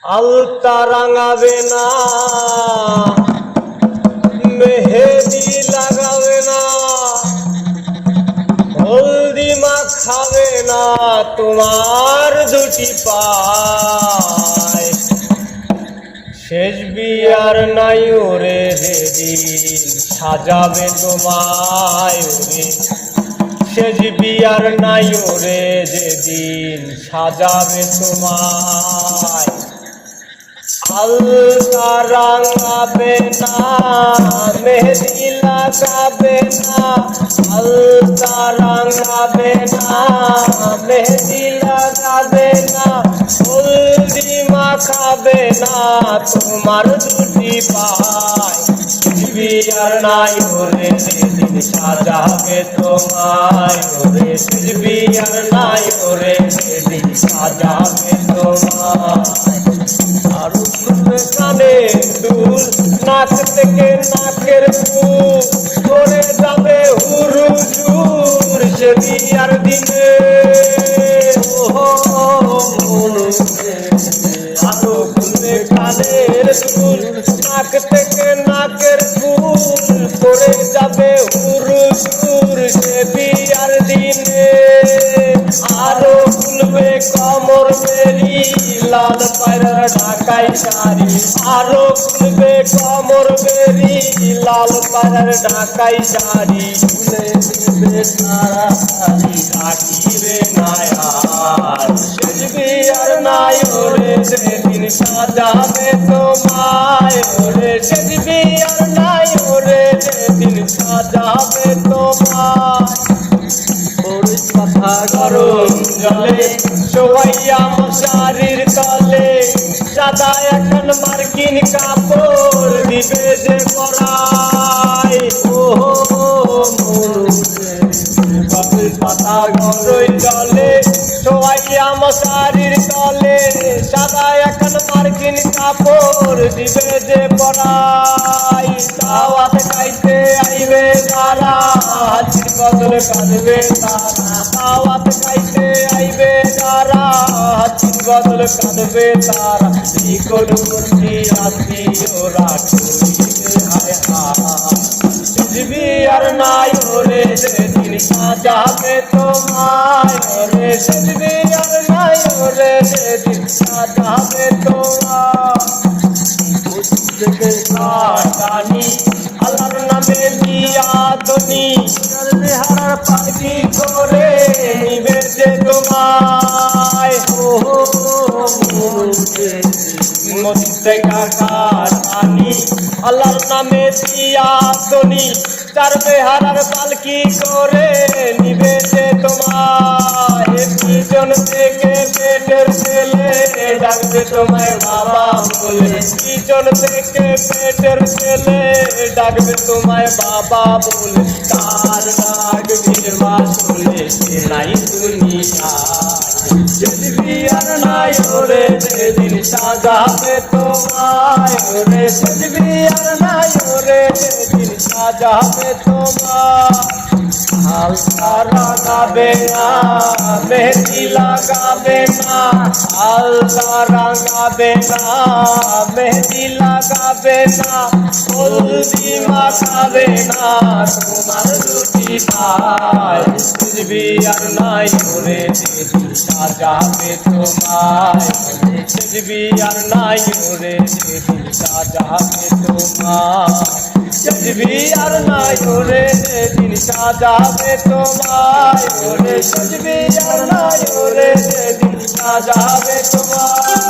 আলতা রাঙাবে না, মেহেদি লাগাবে না, হলদি মাখাবে না তোমার দুটি পায়। শেষ বিয়ার নাই ওরে যেদিন সাজাবে তোমায় ওরে, শেষ বিয়ার নাই ওরে যেদিন সাজাবে তোমায়। আলতা রাঙাবে না, মেহেদি লাগাবে না, আলতা রাঙাবে না, মেহেদি লাগাবে না, হলদি মাখাবে না তোমার দুটি পায়। বিয়ার নাই ওরে যেদিন সাজাবে তোমায় ওরে, বিয়ার নাই ওরে যেদিন সাজাবে তোমায়। আর কানে দুল, নাক থেকে নাকের ফুল করে যাবে হুরুজুর সে বিয়ার দিনে। আরো খুলবে কানের দুল, নাক থেকে নাকের ফুল করে যাবে হুরুজুর সে বিয়ার দিনে। আরো খুলবে কমর বেরি, লাল পায়রার ঢাকাই শাড়ি, আরো খুলবে কমর বেরি, লাল পায়রার ঢাকাই শাড়ি, খুলে দেবে সারা শাড়ি রাখিবে নায়ার। শেষ বিয়ার নাই ওরে যেদিন সাজাবে তোমায় ওরে, শেষ বিয়ার নাই ওরে যেদিন সাজাবে তোমায়। কথা গরম জলে শোয়াইয়া মশারির তলে, সাদা এখন মার্কিন কাপড় দিবে যে পরায়। পাতা গরম জলে শোয়াইয়া মশারির তলে, সাদা এখন মার্কিন কাপড় দিবে যে পরায়। দাওয়াত খাইতে আইবে যারা, হাজির বদল কাঁদবে তারা, দাওয়াত খাইতে আইবে যারা, হাজির বদল কাঁদবে তারা। কোন মূর্তি আত্মীয়রা করিবে হায় হায়। বিয়ার নাই ওরে যেদিন সাজাবে তোমায় ওরে, বিয়ার নাই ওরে যেদিন সাজাবে তোমায়। জানি আল্লাহর নামে বিয়াদনি, হারার পাখি করে নিবে যে তোমায়। মধ্যে কাকার পানি আল্লাহর নামে বিয়াদনি, চার বেহারার পালকি করে নিবে যে তোমায়। পিছন থেকে পেটের ছেলে ডাকবে তোমায় বাবা বলে, পিছন থেকে পেটের ছেলে ডাকবে তোমায় বাবা বলে। তার ডাকবির মাসলে নাই দুনিয়ায়, যদি বিয়ার নাই ওরে যেদিন সাজাবে তোমায় ওরে, যদি বিয়ার নাই ওরে যেদিন সাজাবে তোমায়। আলতা রাঙাবে না, মেহেদি লাগাবে না, আলতা রাঙাবে না, মেহেদি লাগাবে না, হলদি মাখাবে না তোমার দুটি পায়। বিয়ার নাই ওরে যেদিন সাজাবে তোমায়, বিয়ার নাই ওরে যেদিন সাজাবে তোমায়, বিয়ার নাই ওরে যেদিন সাজাবে তোমায় ওরে, বিয়ার নাই ওরে যেদিন সাজাবে তোমায়।